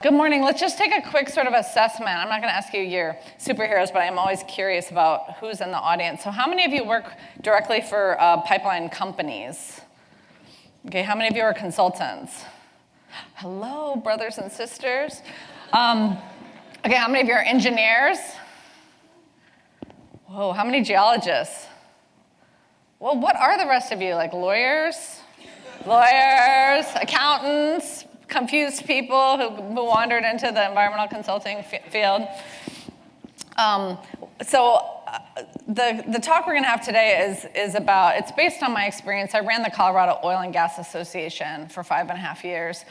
Good morning. Let's just take a quick sort of assessment. I'm not going to ask you your superheroes, but I'm always curious about who's in the audience. So how many of you work directly for pipeline companies? Okay, how many of you are consultants? Hello, brothers and sisters. Okay, how many of you are engineers? Whoa, how many geologists? Well, what are the rest of you, like lawyers? Lawyers, accountants, confused people who wandered into the environmental consulting field. The talk we're going to have today is about, it's based on my experience. I ran the Colorado Oil and Gas Association for 5.5 years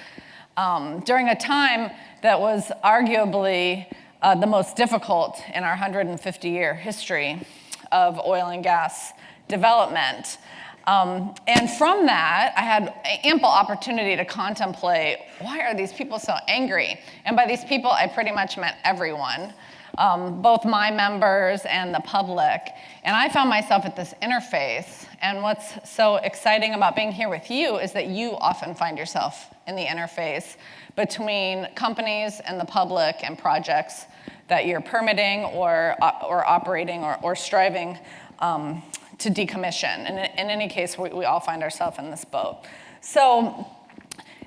during a time that was arguably the most difficult in our 150-year history of oil and gas development. And from that, I had ample opportunity to contemplate, why are these people so angry? And by these people, I pretty much meant everyone, both my members and the public. And I found myself at this interface. And what's so exciting about being here with you is that you often find yourself in the interface between companies and the public and projects that you're permitting or operating or striving to decommission. And in any case, we all find ourselves in this boat. So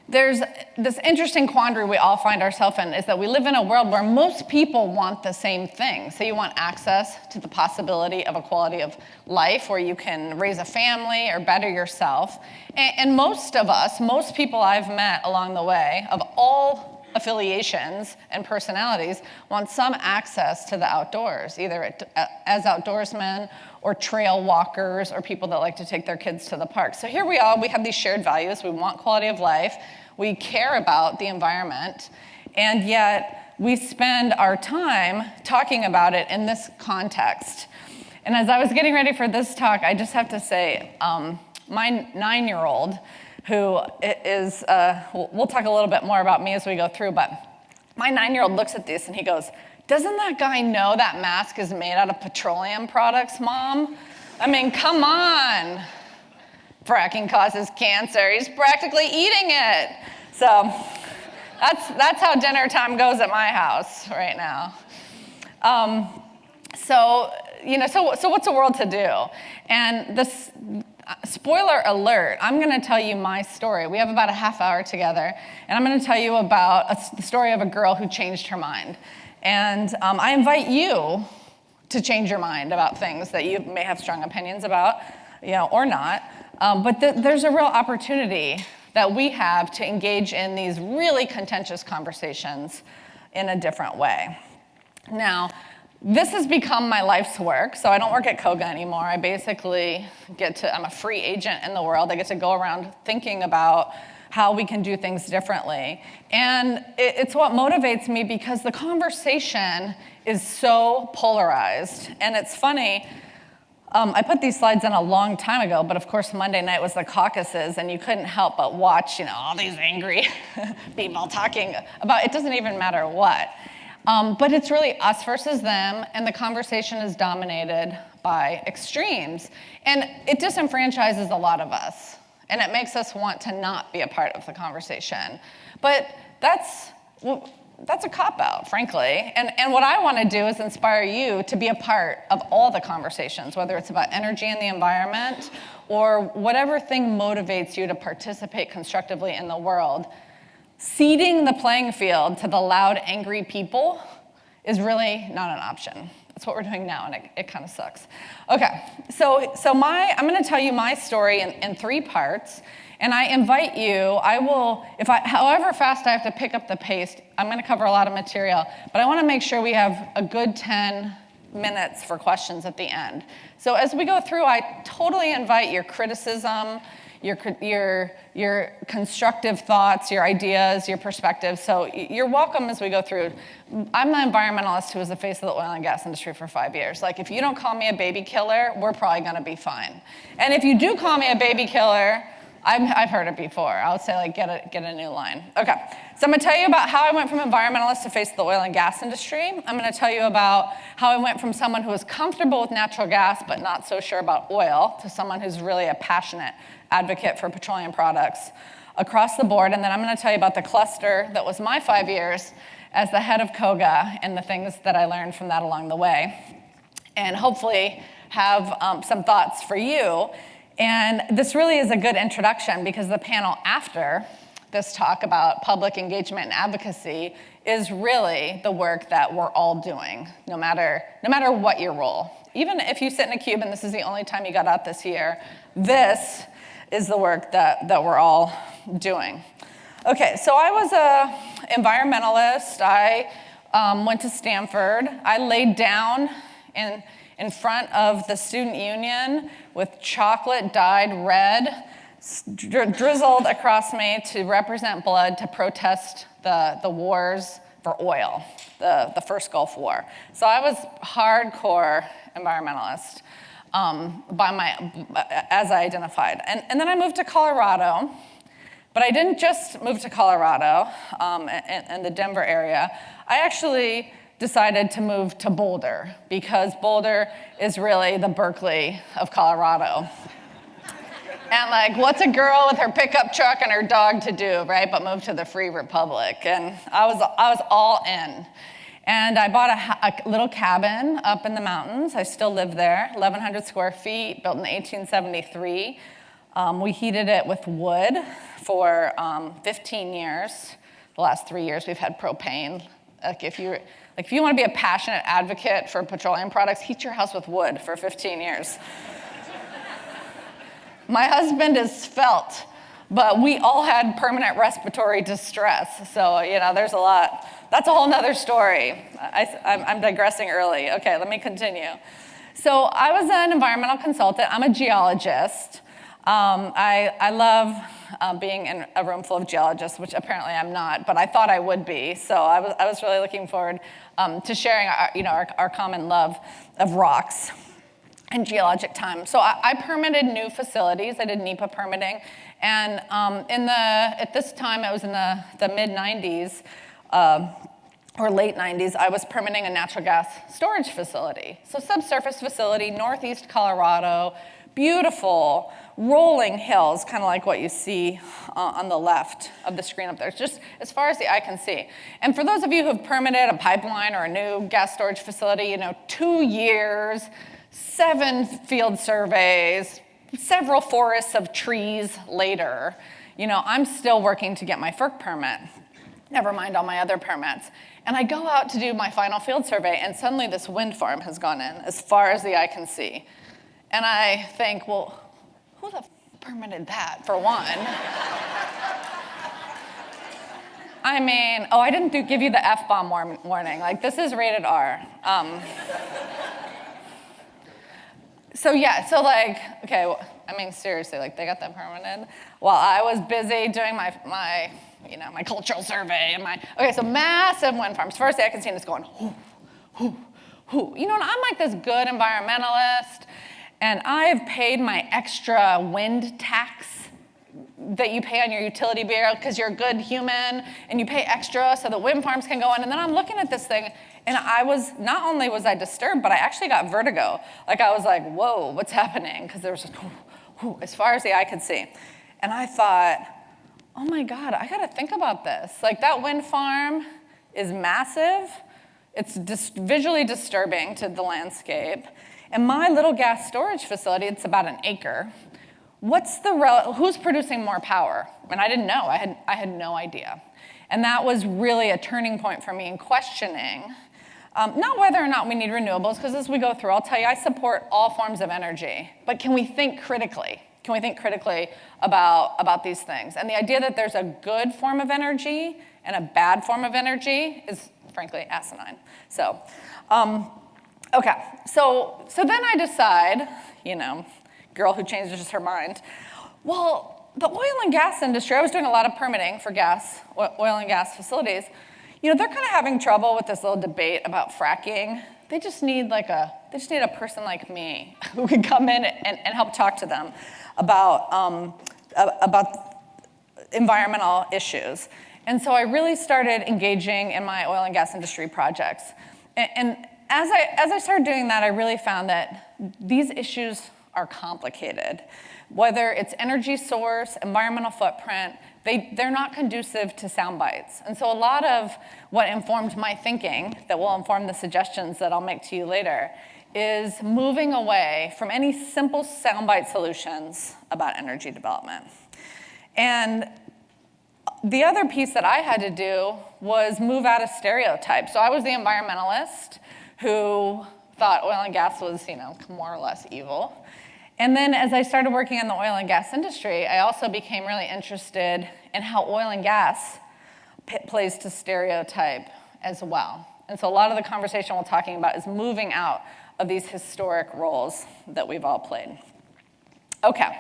there's this interesting quandary we all find ourselves in, is that we live in a world where most people want the same thing. So you want access to the possibility of a quality of life where you can raise a family or better yourself. And most of us, most people I've met along the way, of all affiliations and personalities, want some access to the outdoors, either as outdoorsmen or trail walkers or people that like to take their kids to the park. So here we are, we have these shared values. We want quality of life. We care about the environment. And yet we spend our time talking about it in this context. And as I was getting ready for this talk, I just have to say, my 9-year-old, who is, we'll talk a little bit more about me as we go through, but my 9-year-old looks at this and he goes, "Doesn't that guy know that mask is made out of petroleum products, Mom? I mean, come on. Fracking causes cancer. He's practically eating it." So that's how dinner time goes at my house right now. So what's the world to do? And this, spoiler alert, I'm going to tell you my story. We have about a half hour together, and I'm going to tell you about the story of a girl who changed her mind. And I invite you to change your mind about things that you may have strong opinions about, or not. But there's a real opportunity that we have to engage in these really contentious conversations in a different way. Now, this has become my life's work, so I don't work at Koga anymore. I basically I'm a free agent in the world. I get to go around thinking about how we can do things differently. And it's what motivates me because the conversation is so polarized. And it's funny, I put these slides in a long time ago, but of course Monday night was the caucuses, and you couldn't help but watch, all these angry people talking about, it doesn't even matter what. But it's really us versus them, and the conversation is dominated by extremes. And it disenfranchises a lot of us, and it makes us want to not be a part of the conversation. But that's a cop-out, frankly. And what I want to do is inspire you to be a part of all the conversations, whether it's about energy and the environment, or whatever thing motivates you to participate constructively in the world. Ceding the playing field to the loud, angry people is really not an option. That's what we're doing now, and it kind of sucks. Okay, so I'm going to tell you my story in 3 parts, and I invite you, however fast I have to pick up the pace, I'm going to cover a lot of material, but I want to make sure we have a good 10 minutes for questions at the end. So as we go through, I totally invite your criticism, your constructive thoughts, your ideas, your perspectives. So you're welcome as we go through. I'm the environmentalist who was the face of the oil and gas industry for 5 years. Like, if you don't call me a baby killer, we're probably going to be fine. And if you do call me a baby killer, I've heard it before. I would say, like, get a new line. Okay, so I'm going to tell you about how I went from environmentalist to face of the oil and gas industry. I'm going to tell you about how I went from someone who was comfortable with natural gas but not so sure about oil to someone who's really a passionate advocate for petroleum products. across the board, and then I'm going to tell you about the cluster that was my 5 years as the head of KOGA and the things that I learned from that along the way, and hopefully have some thoughts for you. And this really is a good introduction because the panel after this talk about public engagement and advocacy is really the work that we're all doing, no matter what your role. Even if you sit in a cube and this is the only time you got out this year, this is the work that we're all doing. Okay, so I was an environmentalist. I went to Stanford. I laid down in front of the student union with chocolate dyed red, drizzled across me to represent blood to protest the wars for oil, the first Gulf War. So I was hardcore environmentalist as I identified. And then I moved to Colorado, but I didn't just move to Colorado and the Denver area. I actually decided to move to Boulder because Boulder is really the Berkeley of Colorado. And like, what's a girl with her pickup truck and her dog to do, right? But move to the free republic. And I was all in. And I bought a little cabin up in the mountains. I still live there, 1,100 square feet, built in 1873. We heated it with wood for 15 years. The last 3 years we've had propane. If you want to be a passionate advocate for petroleum products, heat your house with wood for 15 years. My husband is svelte, but we all had permanent respiratory distress. So, there's a lot. That's a whole nother story. I'm digressing early. Okay, let me continue. So I was an environmental consultant. I'm a geologist. I love being in a room full of geologists, which apparently I'm not, but I thought I would be. So I was really looking forward to sharing our common love of rocks and geologic time. So I permitted new facilities. I did NEPA permitting. And at this time, it was in the mid-90s, or late 90s, I was permitting a natural gas storage facility. So subsurface facility, northeast Colorado, beautiful, rolling hills, kind of like what you see on the left of the screen up there, just as far as the eye can see. And for those of you who've permitted a pipeline or a new gas storage facility, 2 years, 7 field surveys, several forests of trees later, I'm still working to get my FERC permit, never mind all my other permits. And I go out to do my final field survey, and suddenly this wind farm has gone in as far as the eye can see. And I think, well, who the permitted that, for one? I mean, I didn't give you the F-bomb warning. Like, this is rated R. Seriously, they got that permitted while I was busy doing my cultural survey and so massive wind farms. First thing I can see, and it's going, hoo, hoo, hoo. And I'm like this good environmentalist, and I've paid my extra wind tax that you pay on your utility bill because you're a good human, and you pay extra so the wind farms can go in. And then I'm looking at this thing, and not only was I disturbed, but I actually got vertigo. Like, I was like, whoa, what's happening? Because there was just, as far as the eye could see. And I thought, oh my God, I got to think about this. Like, that wind farm is massive. It's visually disturbing to the landscape. And my little gas storage facility, it's about an acre. Who's producing more power? And I didn't know. I had no idea. And that was really a turning point for me in questioning, not whether or not we need renewables, because as we go through, I'll tell you, I support all forms of energy. But can we think critically? Can we think critically about these things? And the idea that there's a good form of energy and a bad form of energy is, frankly, asinine. So, okay. So then I decide, girl who changes her mind, well, the oil and gas industry, I was doing a lot of permitting for oil and gas facilities. They're kind of having trouble with this little debate about fracking. They just need a person like me who can come in and help talk to them about environmental issues. And so I really started engaging in my oil and gas industry projects. And as I started doing that, I really found that these issues are complicated. Whether it's energy source, environmental footprint, they're not conducive to sound bites. And so a lot of what informed my thinking that will inform the suggestions that I'll make to you later is moving away from any simple soundbite solutions about energy development. And the other piece that I had to do was move out of stereotypes. So I was the environmentalist who thought oil and gas was, more or less evil. And then as I started working in the oil and gas industry, I also became really interested in how oil and gas plays to stereotype as well. And so a lot of the conversation we're talking about is moving out of these historic roles that we've all played. Okay,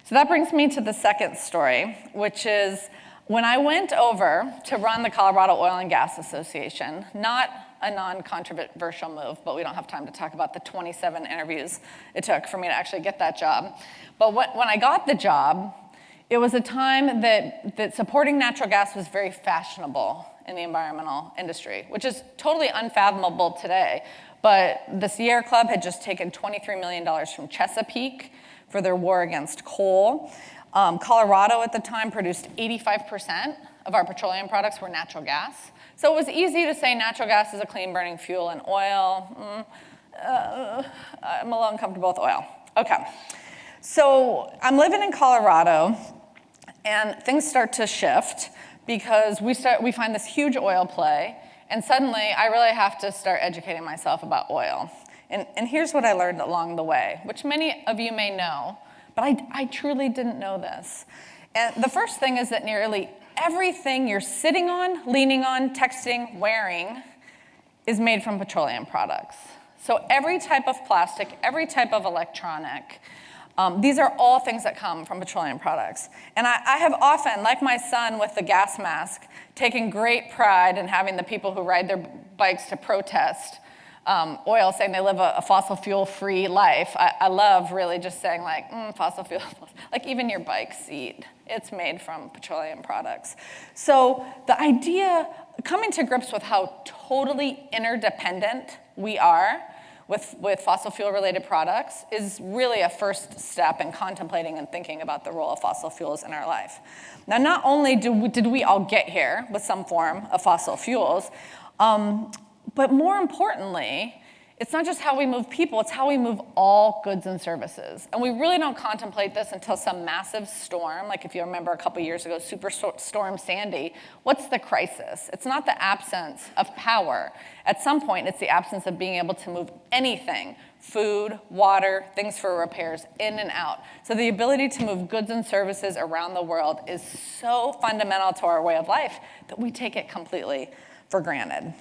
so that brings me to the second story, which is when I went over to run the Colorado Oil and Gas Association, not a non-controversial move, but we don't have time to talk about the 27 interviews it took for me to actually get that job. But when I got the job, it was a time that supporting natural gas was very fashionable in the environmental industry, which is totally unfathomable today. But the Sierra Club had just taken $23 million from Chesapeake for their war against coal. Colorado at the time produced 85% of our petroleum products were natural gas. So it was easy to say natural gas is a clean burning fuel and oil. I'm a little uncomfortable with oil. Okay, so I'm living in Colorado and things start to shift because we find this huge oil play and suddenly I really have to start educating myself about oil. And here's what I learned along the way, which many of you may know, but I truly didn't know this. And the first thing is that nearly everything you're sitting on, leaning on, texting, wearing is made from petroleum products. So every type of plastic, every type of electronic, these are all things that come from petroleum products. And I have often, like my son with the gas mask, taken great pride in having the people who ride their bikes to protest oil saying they live a fossil fuel-free life. I love really just saying fossil fuel, like even your bike seat, it's made from petroleum products. So the idea, coming to grips with how totally interdependent we are with fossil fuel-related products is really a first step in contemplating and thinking about the role of fossil fuels in our life. Now, not only did we all get here with some form of fossil fuels, but more importantly, it's not just how we move people, it's how we move all goods and services. And we really don't contemplate this until some massive storm, like if you remember a couple years ago, Superstorm Sandy. What's the crisis? It's not the absence of power. At some point, it's the absence of being able to move anything, food, water, things for repairs, in and out. So the ability to move goods and services around the world is so fundamental to our way of life that we take it completely for granted.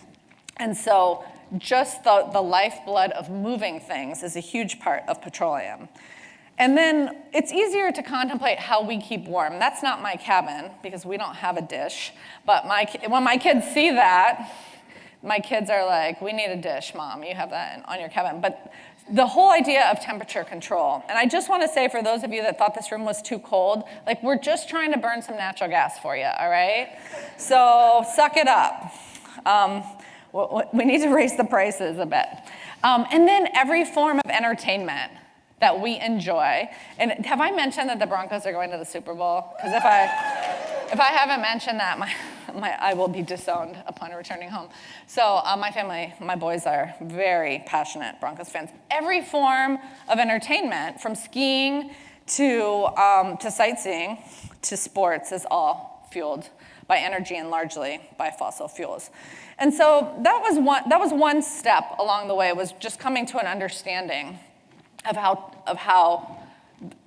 And so just the lifeblood of moving things is a huge part of petroleum. And then it's easier to contemplate how we keep warm. That's not my cabin because we don't have a dish. But when my kids see that, my kids are like, we need a dish, Mom. You have that on your cabin. But the whole idea of temperature control. And I just want to say for those of you that thought this room was too cold, we're just trying to burn some natural gas for you, all right? So suck it up. We need to raise the prices a bit. And then every form of entertainment that we enjoy. And have I mentioned that the Broncos are going to the Super Bowl? Because if I haven't mentioned that, I will be disowned upon returning home. So my family, my boys are very passionate Broncos fans. Every form of entertainment, from skiing to sightseeing to sports, is all fueled by energy and largely by fossil fuels. And so that was one step along the way, was just coming to an understanding of how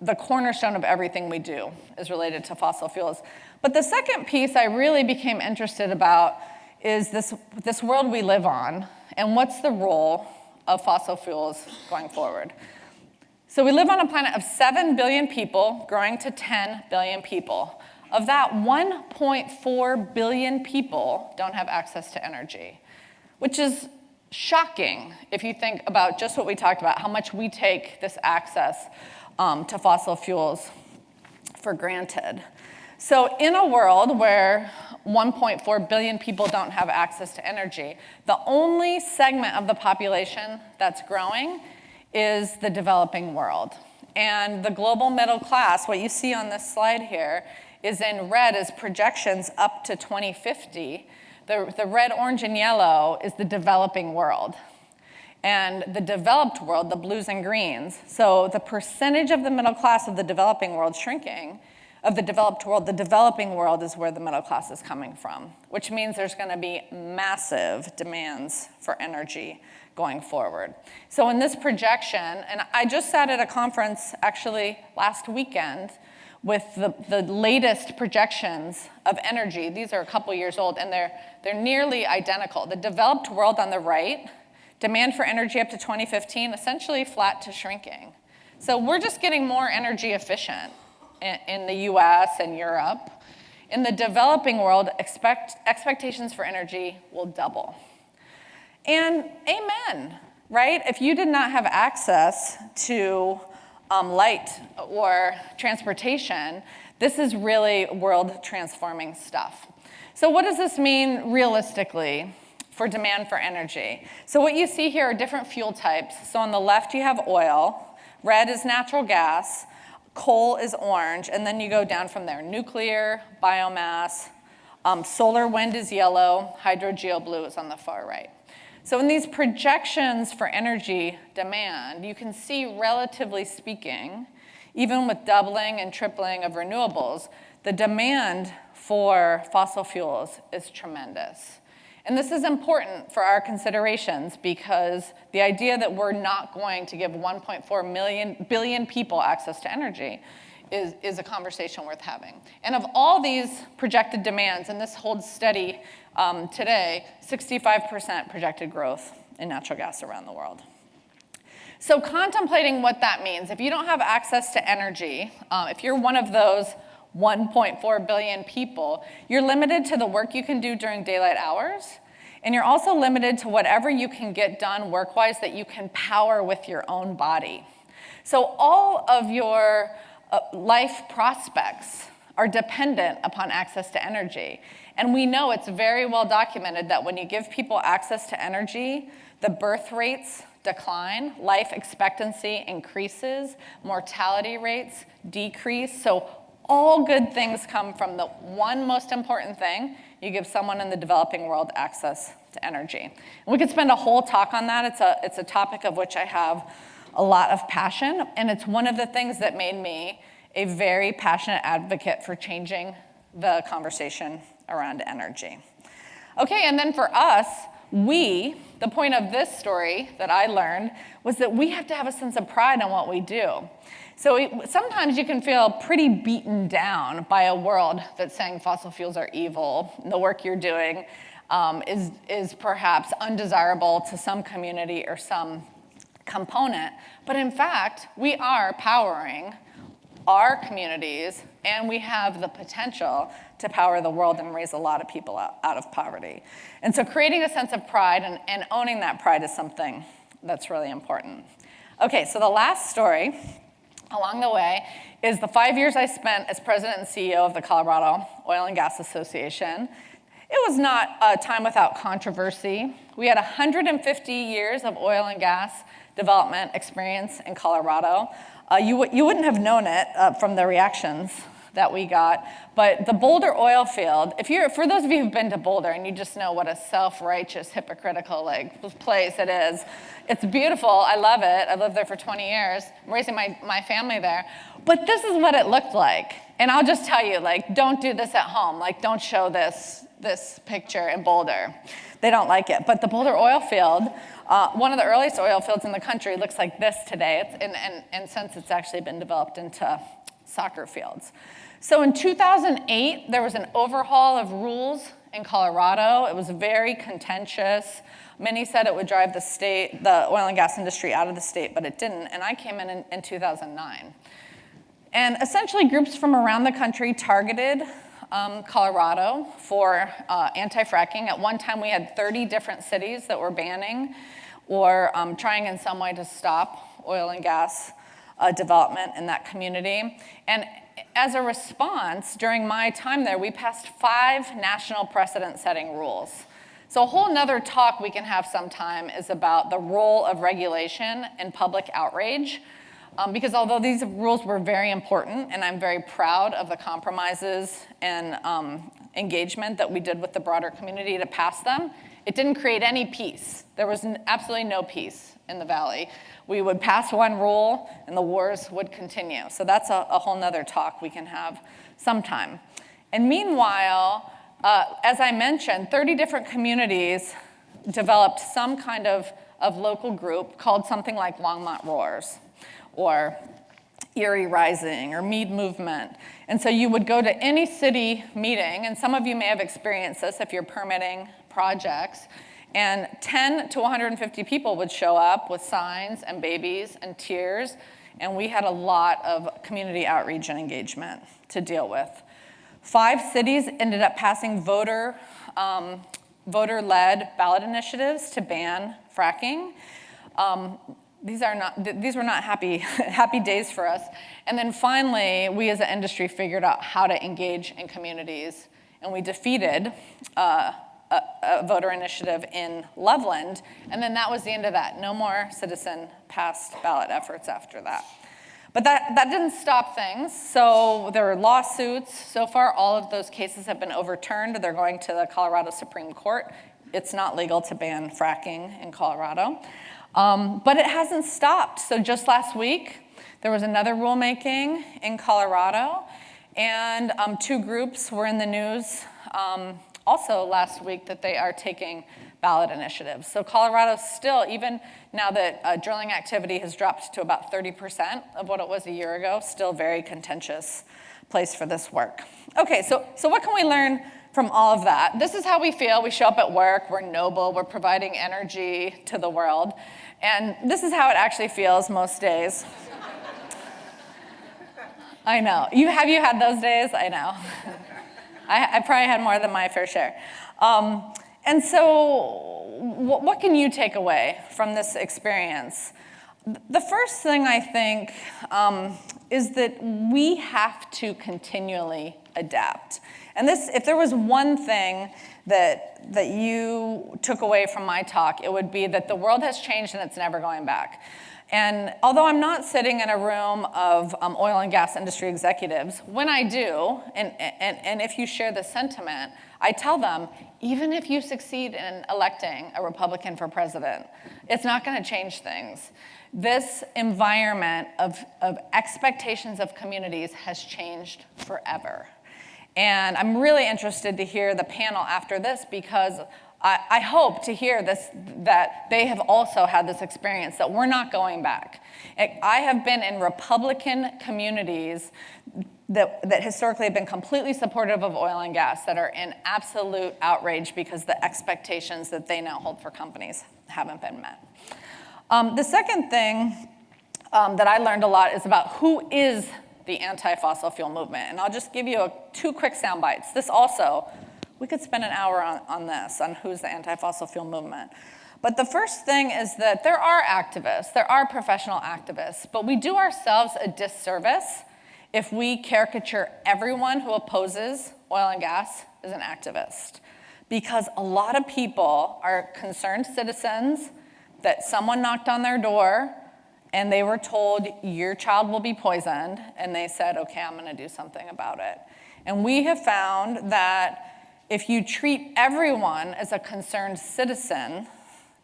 the cornerstone of everything we do is related to fossil fuels. But the second piece I really became interested about is this world we live on, and what's the role of fossil fuels going forward. So we live on a planet of 7 billion people growing to 10 billion people. Of that, 1.4 billion people don't have access to energy, which is shocking if you think about just what we talked about, how much we take this access to fossil fuels for granted. So in a world where 1.4 billion people don't have access to energy, the only segment of the population that's growing is the developing world. And the global middle class, what you see on this slide here, is in red is projections up to 2050. The red, orange, and yellow is the developing world. And the developed world, the blues and greens, so the percentage of the middle class of the developing world shrinking, of the developed world, the developing world is where the middle class is coming from, which means there's going to be massive demands for energy going forward. So in this projection, and I just sat at a conference actually last weekend with the latest projections of energy. These are a couple years old, and they're nearly identical. The developed world on the right, demand for energy up to 2015, essentially flat to shrinking. So we're just getting more energy efficient in the US and Europe. In the developing world, expectations for energy will double. And amen, right? If you did not have access to light or transportation, this is really world-transforming stuff. So what does this mean realistically for demand for energy? So what you see here are different fuel types. So on the left, you have oil. Red is natural gas. Coal is orange. And then you go down from there. Nuclear, biomass, solar wind is yellow. Hydro, geo, blue is on the far right. So in these projections for energy demand, you can see, relatively speaking, even with doubling and tripling of renewables, the demand for fossil fuels is tremendous. And this is important for our considerations because the idea that we're not going to give 1.4 billion people access to energy is a conversation worth having. And of all these projected demands, and this holds steady today, 65% projected growth in natural gas around the world. So contemplating what that means, if you don't have access to energy, if you're one of those 1.4 billion people, you're limited to the work you can do during daylight hours, and you're also limited to whatever you can get done work-wise that you can power with your own body. So all of your life prospects are dependent upon access to energy. And we know it's very well documented that when you give people access to energy, the birth rates decline, life expectancy increases, mortality rates decrease. So all good things come from the one most important thing: you give someone in the developing world access to energy. And we could spend a whole talk on that. It's a topic of which I have a lot of passion, and it's one of the things that made me a very passionate advocate for changing the conversation around energy. Okay, and then for us, the point of this story that I learned was that we have to have a sense of pride in what we do. So sometimes you can feel pretty beaten down by a world that's saying fossil fuels are evil, and the work you're doing is perhaps undesirable to some community or some component. But in fact, we are powering our communities, and we have the potential to power the world and raise a lot of people out of poverty. And so creating a sense of pride and owning that pride is something that's really important. Okay, so the last story along the way is the 5 years I spent as president and CEO of the Colorado Oil and Gas Association. It was not a time without controversy. We had 150 years of oil and gas development experience in Colorado. You wouldn't have known it from the reactions that we got, but the Boulder oil field, for those of you who've been to Boulder and you just know what a self-righteous, hypocritical place it is, it's beautiful, I love it, I lived there for 20 years, I'm raising my family there, but this is what it looked like. And I'll just tell you, don't do this at home, don't show this picture in Boulder. They don't like it. But the Boulder oil field, one of the earliest oil fields in the country, looks like this today. And since it's actually been developed into soccer fields. So in 2008, there was an overhaul of rules in Colorado. It was very contentious. Many said it would drive the oil and gas industry out of the state, but it didn't. And I came in 2009. And essentially, groups from around the country targeted Colorado for anti-fracking. At one time, we had 30 different cities that were banning or trying in some way to stop oil and gas development in that community. And as a response, during my time there, we passed 5 national precedent-setting rules. So a whole nother talk we can have sometime is about the role of regulation in public outrage. because although these rules were very important, and I'm very proud of the compromises and engagement that we did with the broader community to pass them, it didn't create any peace. There was absolutely no peace in the Valley. We would pass one rule, and the wars would continue. So that's a whole nother talk we can have sometime. And meanwhile, as I mentioned, 30 different communities developed some kind of local group called something like Longmont Roars, or Erie Rising, or Mead Movement. And so you would go to any city meeting, and some of you may have experienced this if you're permitting projects, and 10 to 150 people would show up with signs and babies and tears, and we had a lot of community outreach and engagement to deal with. 5 cities ended up passing voter-led ballot initiatives to ban fracking. These were not happy days for us. And then finally, we as an industry figured out how to engage in communities, and we defeated a voter initiative in Loveland, and then that was the end of that. No more citizen passed ballot efforts after that. But that didn't stop things. So there were lawsuits. So far, all of those cases have been overturned. They're going to the Colorado Supreme Court. It's not legal to ban fracking in Colorado. But it hasn't stopped. So just last week, there was another rulemaking in Colorado, and 2 groups were in the news also last week that they are taking ballot initiatives. So Colorado still, even now that drilling activity has dropped to about 30% of what it was a year ago, still very contentious place for this work. Okay, so what can we learn from all of that? This is how we feel. We show up at work, we're noble, we're providing energy to the world. And this is how it actually feels most days. I know. Have you had those days? I know. I probably had more than my fair share. And so what can you take away from this experience? The first thing I think is that we have to continually adapt. And this, if there was one thing that you took away from my talk, it would be that the world has changed and it's never going back. And although I'm not sitting in a room of oil and gas industry executives, when I do, and if you share the sentiment, I tell them, even if you succeed in electing a Republican for president, it's not going to change things. This environment of expectations of communities has changed forever. And I'm really interested to hear the panel after this, because I hope to hear this, that they have also had this experience, that we're not going back. I have been in Republican communities that historically have been completely supportive of oil and gas, that are in absolute outrage because the expectations that they now hold for companies haven't been met. The second thing that I learned a lot is about who is the anti-fossil fuel movement. And I'll just give you 2 quick sound bites. This also, we could spend an hour on this, on who's the anti-fossil fuel movement. But the first thing is that there are activists, there are professional activists, but we do ourselves a disservice if we caricature everyone who opposes oil and gas as an activist. Because a lot of people are concerned citizens that someone knocked on their door and they were told, your child will be poisoned, and they said, okay, I'm gonna do something about it. And we have found that if you treat everyone as a concerned citizen,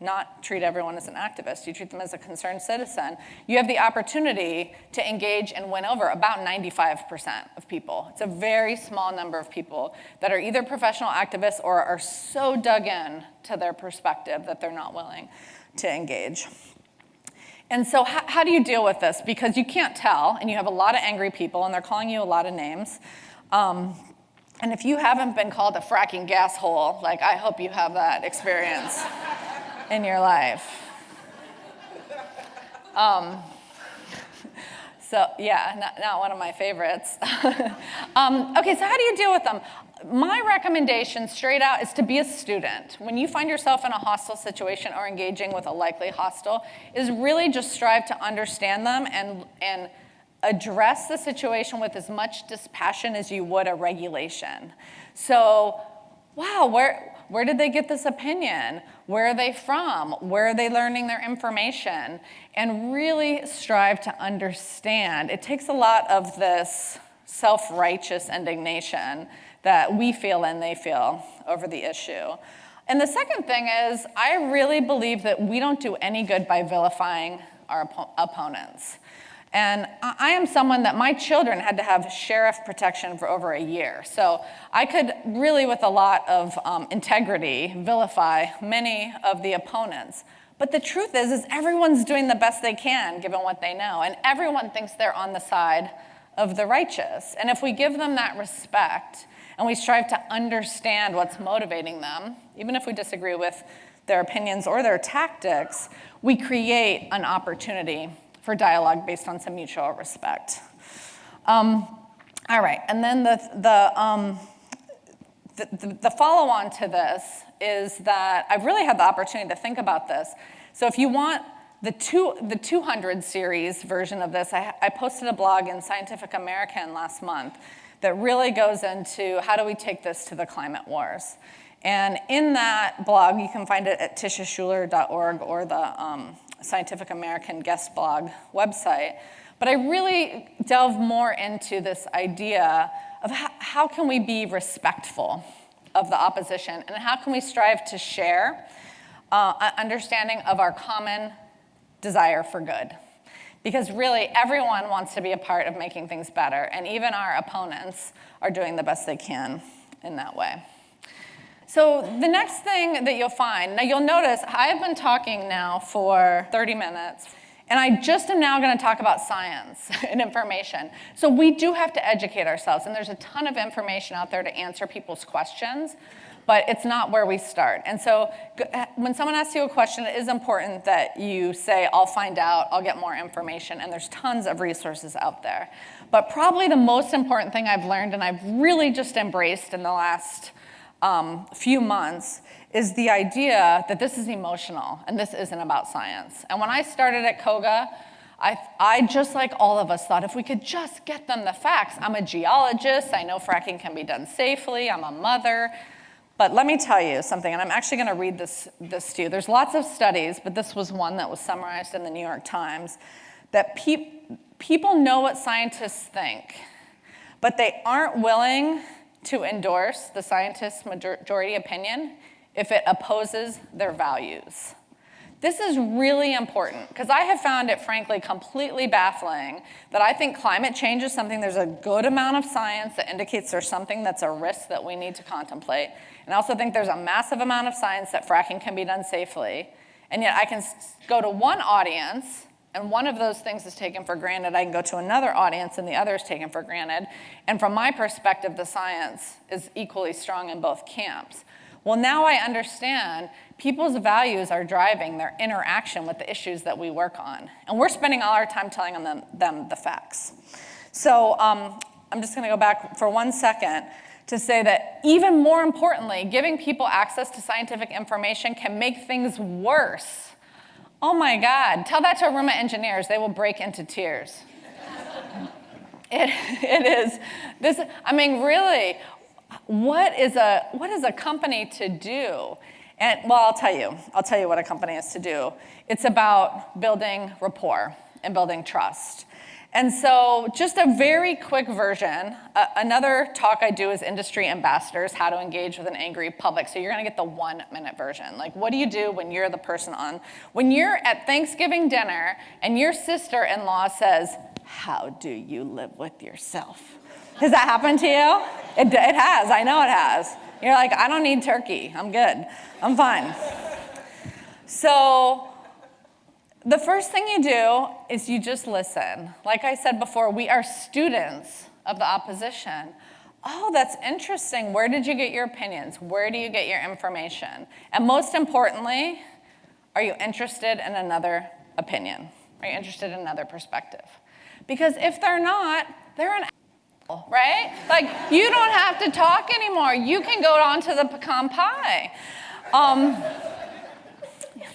not treat everyone as an activist, you treat them as a concerned citizen, you have the opportunity to engage and win over about 95% of people. It's a very small number of people that are either professional activists or are so dug in to their perspective that they're not willing to engage. And so how do you deal with this? Because you can't tell, and you have a lot of angry people, and they're calling you a lot of names. And if you haven't been called a fracking gas hole, like, I hope you have that experience in your life. So yeah, not one of my favorites. Okay, so how do you deal with them? My recommendation, straight out, is to be a student. When you find yourself in a hostile situation or engaging with a likely hostile, is really just strive to understand them and address the situation with as much dispassion as you would a regulation. So, wow, where did they get this opinion? where are they from, where are they learning their information, and really strive to understand. It takes a lot of this self-righteous indignation that we feel and they feel over the issue. And the second thing is, I really believe that we don't do any good by vilifying our opponents. And I am someone that my children had to have sheriff protection for over a year. So I could really, with a lot of integrity, vilify many of the opponents. But the truth is everyone's doing the best they can, given what they know. And everyone thinks they're on the side of the righteous. And if we give them that respect, and we strive to understand what's motivating them, even if we disagree with their opinions or their tactics, we create an opportunity for dialogue based on some mutual respect. All right, and then the follow-on to this is that I've really had the opportunity to think about this. So if you want the 200 series version of this, I posted a blog in Scientific American last month that really goes into how do we take this to the climate wars. And in that blog, you can find it at tishaschuler.org or the Scientific American guest blog website. But I really delve more into this idea of how can we be respectful of the opposition, and how can we strive to share an understanding of our common desire for good. Because really, everyone wants to be a part of making things better, and even our opponents are doing the best they can in that way. So the next thing that you'll find, now you'll notice I've been talking now for 30 minutes, and I just am now going to talk about science and information. So we do have to educate ourselves, and there's a ton of information out there to answer people's questions, but it's not where we start. And so when someone asks you a question, it is important that you say, I'll find out, I'll get more information, and there's tons of resources out there. But probably the most important thing I've learned, and I've really just embraced in the last few months, is the idea that this is emotional, and this isn't about science. And when I started at Koga, I just like all of us thought if we could just get them the facts. I'm a geologist, I know fracking can be done safely, I'm a mother. But let me tell you something, and I'm actually going to read this to you. There's lots of studies, but this was one that was summarized in the New York Times, that people know what scientists think, but they aren't willing to endorse the scientists' majority opinion if it opposes their values. This is really important, because I have found it, frankly, completely baffling that I think climate change is something, there's a good amount of science that indicates there's something that's a risk that we need to contemplate. And I also think there's a massive amount of science that fracking can be done safely. And yet I can go to one audience, and one of those things is taken for granted. I can go to another audience, and the other is taken for granted. And from my perspective, the science is equally strong in both camps. Well, now I understand people's values are driving their interaction with the issues that we work on. And we're spending all our time telling them the facts. So I'm just going to go back for 1 second to say that even more importantly, giving people access to scientific information can make things worse. Oh my God, tell that to a room of engineers, they will break into tears. It is, this, I mean, really, what is a company to do? And well, I'll tell you what a company is to do. It's about building rapport and building trust. And so just a very quick version, another talk I do is industry ambassadors, how to engage with an angry public. So you're gonna get the 1-minute version. Like, what do you do when you're the person when you're at Thanksgiving dinner and your sister-in-law says, how do you live with yourself? Has that happened to you? It has, I know it has. You're like, I don't need turkey, I'm good, I'm fine. So the first thing you do is you just listen. Like I said before, we are students of the opposition. Oh, that's interesting. Where did you get your opinions? Where do you get your information? And most importantly, are you interested in another opinion? Are you interested in another perspective? Because if they're not, they're an asshole, right? Like, you don't have to talk anymore. You can go on to the pecan pie.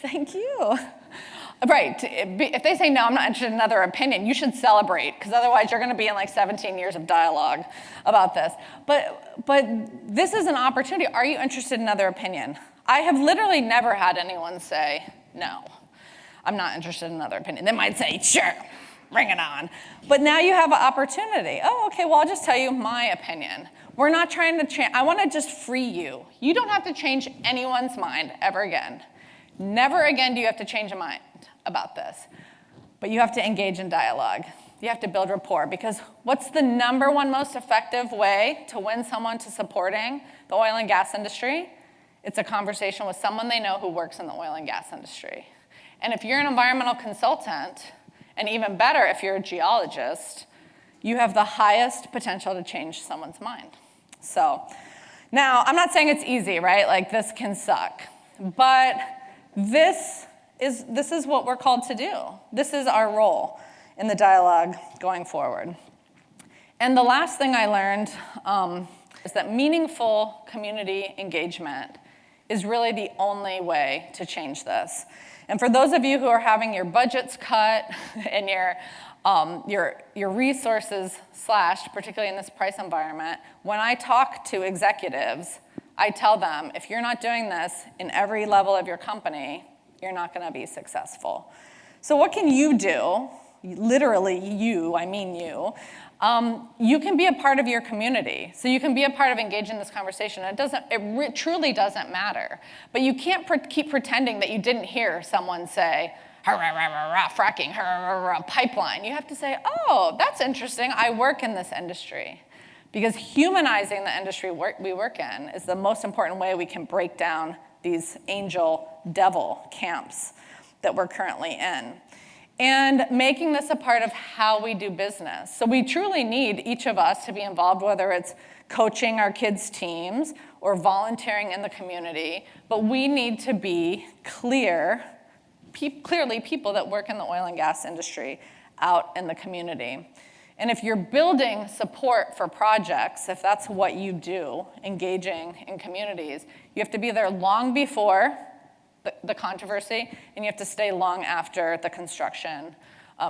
Thank you. Right, if they say, no, I'm not interested in another opinion, you should celebrate, because otherwise you're going to be in like 17 years of dialogue about this. But this is an opportunity. Are you interested in another opinion? I have literally never had anyone say, no, I'm not interested in another opinion. They might say, sure, bring it on. But now you have an opportunity. Oh, okay, well, I'll just tell you my opinion. We're not trying to change. I want to just free you. You don't have to change anyone's mind ever again. Never again do you have to change a mind about this. But you have to engage in dialogue. You have to build rapport, because what's the number one most effective way to win someone to supporting the oil and gas industry? It's a conversation with someone they know who works in the oil and gas industry. And if you're an environmental consultant, and even better if you're a geologist, you have the highest potential to change someone's mind. So now, I'm not saying it's easy, right? Like, this can suck. But this is what we're called to do. This is our role in the dialogue going forward. And the last thing I learned is that meaningful community engagement is really the only way to change this. And for those of you who are having your budgets cut and your resources slashed, particularly in this price environment, when I talk to executives, I tell them, if you're not doing this in every level of your company, you're not going to be successful. So what can you do? Literally you, I mean you. You can be a part of your community. So you can be a part of engaging in this conversation. It truly doesn't matter. But you can't keep pretending that you didn't hear someone say, fracking, pipeline. You have to say, oh, that's interesting. I work in this industry. Because humanizing the industry we work in is the most important way we can break down these angel-devil camps that we're currently in. And making this a part of how we do business. So we truly need each of us to be involved, whether it's coaching our kids' teams or volunteering in the community. But we need to be clearly people that work in the oil and gas industry out in the community. And if you're building support for projects, if that's what you do, engaging in communities, you have to be there long before the controversy, and you have to stay long after the construction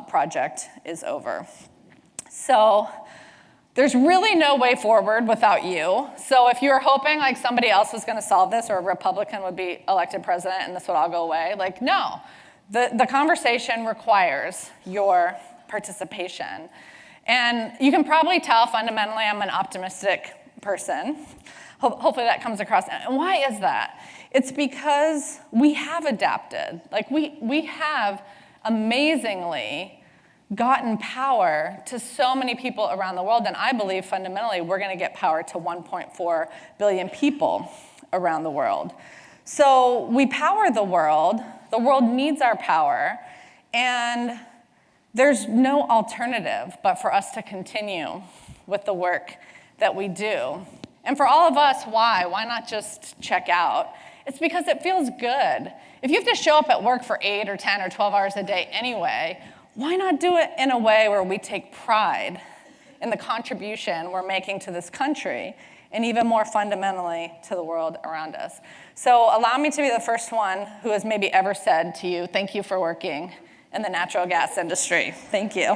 project is over. So there's really no way forward without you. So if you're hoping like somebody else was going to solve this, or a Republican would be elected president and this would all go away, like, no. The conversation requires your participation. And you can probably tell fundamentally I'm an optimistic person. Hopefully that comes across. And why is that? It's because we have adapted. Like, we have amazingly gotten power to so many people around the world, and I believe fundamentally we're going to get power to 1.4 billion people around the world. So we power the world needs our power, and there's no alternative but for us to continue with the work that we do. And for all of us, why? Why not just check out? It's because it feels good. If you have to show up at work for 8 or 10 or 12 hours a day anyway, why not do it in a way where we take pride in the contribution we're making to this country, and even more fundamentally to the world around us? So allow me to be the first one who has maybe ever said to you, thank you for working in the natural gas industry. Thank you.